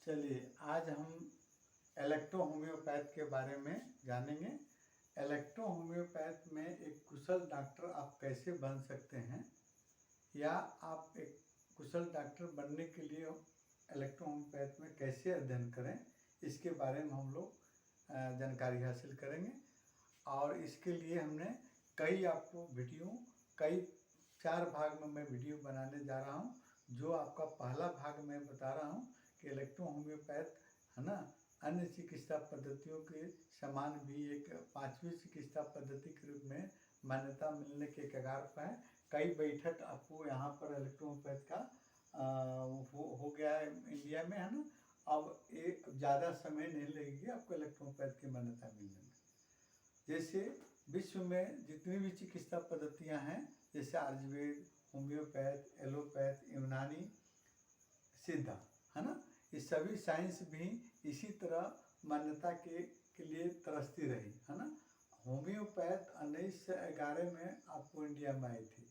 चलिए आज हम इलेक्ट्रो होम्योपैथ के बारे में जानेंगे। इलेक्ट्रो होम्योपैथ में एक कुशल डॉक्टर आप कैसे बन सकते हैं या आप एक कुशल डॉक्टर बनने के लिए इलेक्ट्रो होम्योपैथ में कैसे अध्ययन करें, इसके बारे में हम लोग जानकारी हासिल करेंगे। और इसके लिए हमने कई आपको कई 4 भाग में मैं वीडियो बनाने जा रहा हूं। जो आपका पहला भाग मैं बता रहा हूं कि इलेक्ट्रो होम्योपैथ है ना, अन्य चिकित्सा पद्धतियों के समान भी एक 5वीं चिकित्सा पद्धति के रूप में मान्यता मिलने के कगार पर है। कई बैठक आपको यहाँ पर इलेक्ट्रो होम्योपैथ का हो गया है इंडिया में, है ना। अब एक ज़्यादा समय नहीं लगेगी आपको इलेक्ट्रो होम्योपैथ की मान्यता मिलने में। जैसे विश्व में जितनी भी चिकित्सा पद्धतियां हैं, जैसे आयुर्वेद, होम्योपैथ, एलोपैथ, यूनानी, सिद्धा, है ना, ये सभी साइंस भी इसी तरह मान्यता के लिए तरसती रही, है ना। होम्योपैथ 1911 में आपको इंडिया में आई थी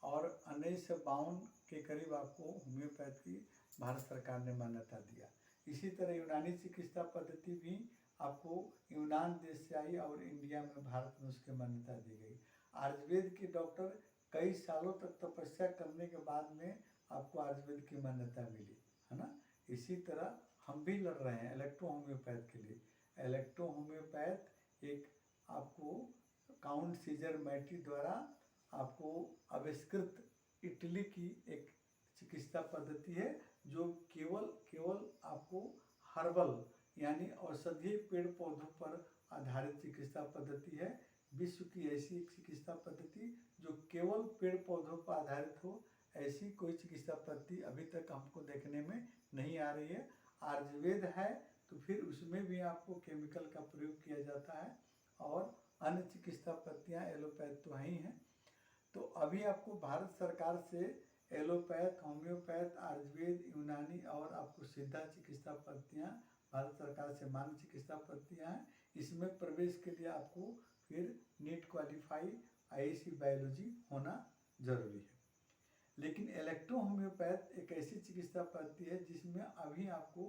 और 1952 के करीब आपको होम्योपैथ की भारत सरकार ने मान्यता दिया। इसी तरह यूनानी चिकित्सा पद्धति भी आपको यूनान देश से आई और इंडिया में, भारत में उसकी मान्यता दी गई। आयुर्वेद के डॉक्टर कई सालों तक तपस्या करने के बाद में आपको आयुर्वेद की मान्यता मिली, है ना। इसी तरह हम भी लड़ रहे हैं इलेक्ट्रो होम्योपैथ के लिए। इलेक्ट्रो होम्योपैथ एक आपको काउंट सीजर मैटी द्वारा आपको आविष्कृत इटली की एक चिकित्सा पद्धति है, जो केवल आपको हर्बल यानी औषधीय पेड़ पौधों पर आधारित चिकित्सा पद्धति है। विश्व की ऐसी एक चिकित्सा पद्धति जो केवल पेड़ पौधों पर आधारित हो, ऐसी कोई चिकित्सा पद्धति अभी तक हमको देखने में नहीं आ रही है। आयुर्वेद है तो फिर उसमें भी आपको केमिकल का प्रयोग किया जाता है और अन्य चिकित्सा पद्धतियाँ एलोपैथ तो ही हैं। तो अभी आपको भारत सरकार से एलोपैथ, होम्योपैथ, आयुर्वेद, यूनानी और आपको सिद्धा चिकित्सा पद्धतियाँ भारत सरकार से मान्य चिकित्सा पद्धतियाँ हैं। इसमें प्रवेश के लिए आपको फिर नीट क्वालिफाई आईएससी बायोलॉजी होना जरूरी है। लेकिन इलेक्ट्रो होम्योपैथ एक ऐसी चिकित्सा पद्धति है जिसमें अभी आपको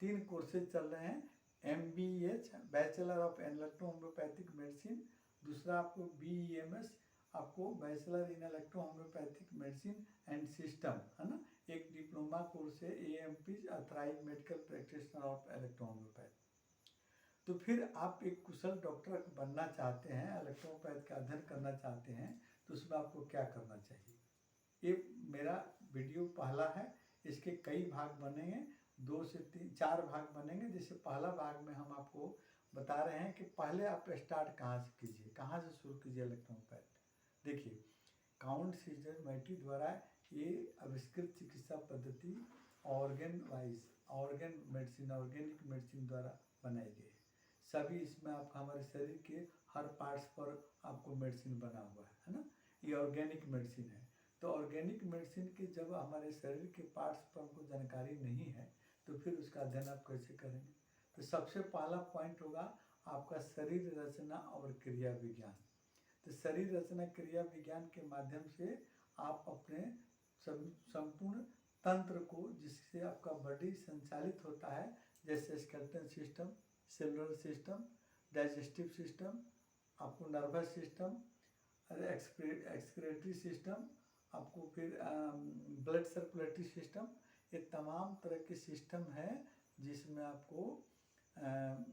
3 कोर्सेज चल रहे हैं। MBH bachelor of electro homeopathic medicine, दूसरा आपको BEMS आपको bachelor in electro homeopathic medicine and system, है ना। एक डिप्लोमा कोर्स है AMP authorise medical practitioner of electro homeopath. तो फिर आप एक कुशल डॉक्टर बनना चाहते हैं, इलेक्ट्रोपैथ का अध्ययन करना चाहते हैं, तो उसमें आपको क्या करना चाहिए। ये मेरा वीडियो पहला है, इसके कई भाग बनेंगे, 2 से 4 भाग बनेंगे। जैसे पहला भाग में हम आपको बता रहे हैं कि पहले आप स्टार्ट कहाँ से कीजिए, कहाँ से शुरू कीजिए इलेक्ट्रोपैथ। देखिए, काउंट सीजर मैटी द्वारा ये आविष्कृत चिकित्सा पद्धति ऑर्गेन मेडिसिन, ऑर्गेनिक मेडिसिन द्वारा बनाई गई है। सभी इसमें आप हमारे शरीर के हर पार्ट्स पर आपको मेडिसिन बना हुआ है ना। ये ऑर्गेनिक मेडिसिन है। तो ऑर्गेनिक मेडिसिन की जब हमारे शरीर के पार्ट्स पर हमको जानकारी नहीं है, तो फिर उसका अध्ययन आप कैसे करेंगे। तो सबसे पहला पॉइंट होगा आपका शरीर रचना और क्रिया विज्ञान। तो शरीर रचना क्रिया विज्ञान के माध्यम से आप अपने संपूर्ण तंत्र को, जिससे आपका बॉडी संचालित होता है, जैसे skeletal system, cellular system, digestive system, आपको नर्वस सिस्टम, एक्सक्रेटरी सिस्टम, आपको फिर ब्लड सर्कुलेटरी सिस्टम, ये तमाम तरह के सिस्टम है जिसमें आपको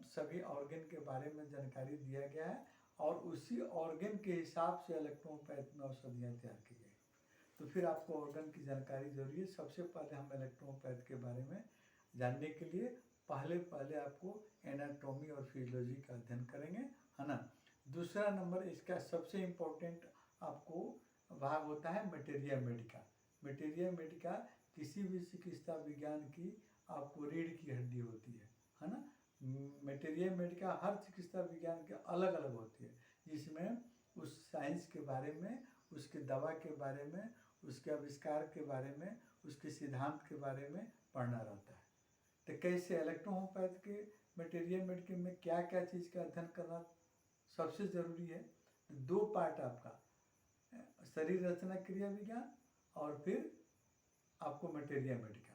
सभी ऑर्गन के बारे में जानकारी दिया गया है और उसी ऑर्गन के हिसाब से इलेक्ट्रोपैथ में औषधियाँ तैयार की गई। तो फिर आपको ऑर्गन की जानकारी जरूरी है। सबसे पहले हम इलेक्ट्रोपैथ के बारे में जानने के लिए पहले आपको एनाटॉमी और फिजियोलॉजी का अध्ययन करेंगे, है ना। दूसरा नंबर इसका सबसे इम्पोर्टेंट आपको भाग होता है मटेरिया मेडिका। मटेरिया मेडिका किसी भी चिकित्सा विज्ञान की आपको रीढ़ की हड्डी होती है ना। मटेरिया मेडिका हर चिकित्सा विज्ञान के अलग अलग होती है, जिसमें उस साइंस के बारे में, उसके दवा के बारे में, उसके आविष्कार के बारे में, उसके सिद्धांत के बारे में पढ़ना रहता है। तो कैसे इलेक्ट्रो होम्योपैथ के मटेरियल मेडिसिन में क्या क्या चीज़ का अध्ययन करना सबसे ज़रूरी है। 2 पार्ट आपका, शरीर रचना क्रिया विज्ञान और फिर आपको मटेरियल मेडिका।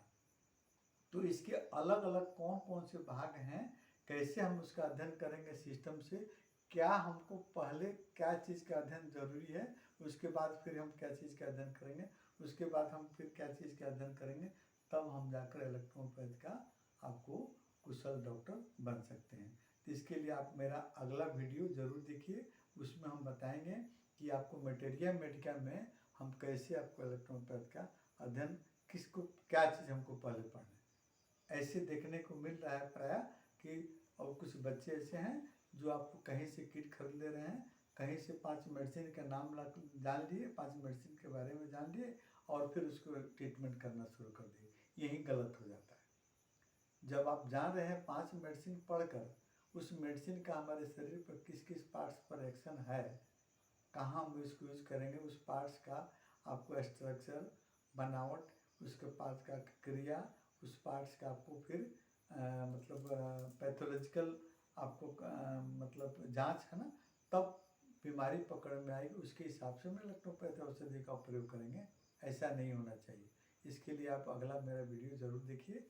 तो इसके अलग अलग कौन कौन से भाग हैं, कैसे हम उसका अध्ययन करेंगे सिस्टम से, क्या हमको पहले क्या चीज़ का अध्ययन जरूरी है, उसके बाद फिर हम क्या चीज़ का अध्ययन करेंगे, उसके बाद हम फिर क्या चीज़ का अध्ययन करेंगे, तब हम जाकर इलेक्ट्रोपैथ का आपको कुशल डॉक्टर बन सकते हैं। तो इसके लिए आप मेरा अगला वीडियो ज़रूर देखिए, उसमें हम बताएंगे कि आपको मटेरिया मेडिका में हम कैसे आपको इलेक्ट्रोपैथ का अध्ययन किसको क्या चीज़ हमको पहले पढ़ना है। ऐसे देखने को मिल रहा है प्राय कि और कुछ बच्चे ऐसे हैं जो आपको कहीं से किट खरीद ले रहे हैं, कहीं से 5 मेडिसिन का नाम जान लिए, 5 मेडिसिन के बारे में जान लिए और फिर उसको ट्रीटमेंट करना शुरू कर दिए। यही गलत हो जाता है। जब आप जान रहे हैं 5 मेडिसिन पढ़कर उस मेडिसिन का हमारे शरीर पर किस किस पार्ट्स पर एक्शन है, कहाँ हम इसको यूज़ करेंगे, उस पार्ट्स का आपको स्ट्रक्चर, बनावट, उसके पार्ट्स का क्रिया, उस पार्ट्स का आपको फिर मतलब पैथोलॉजिकल आपको मतलब जांच है ना, तब बीमारी पकड़ में आएगी, उसके हिसाब से हम इलेक्ट्रोपैथ औषधि का प्रयोग करेंगे। ऐसा नहीं होना चाहिए। इसके लिए आप अगला मेरा वीडियो ज़रूर देखिए।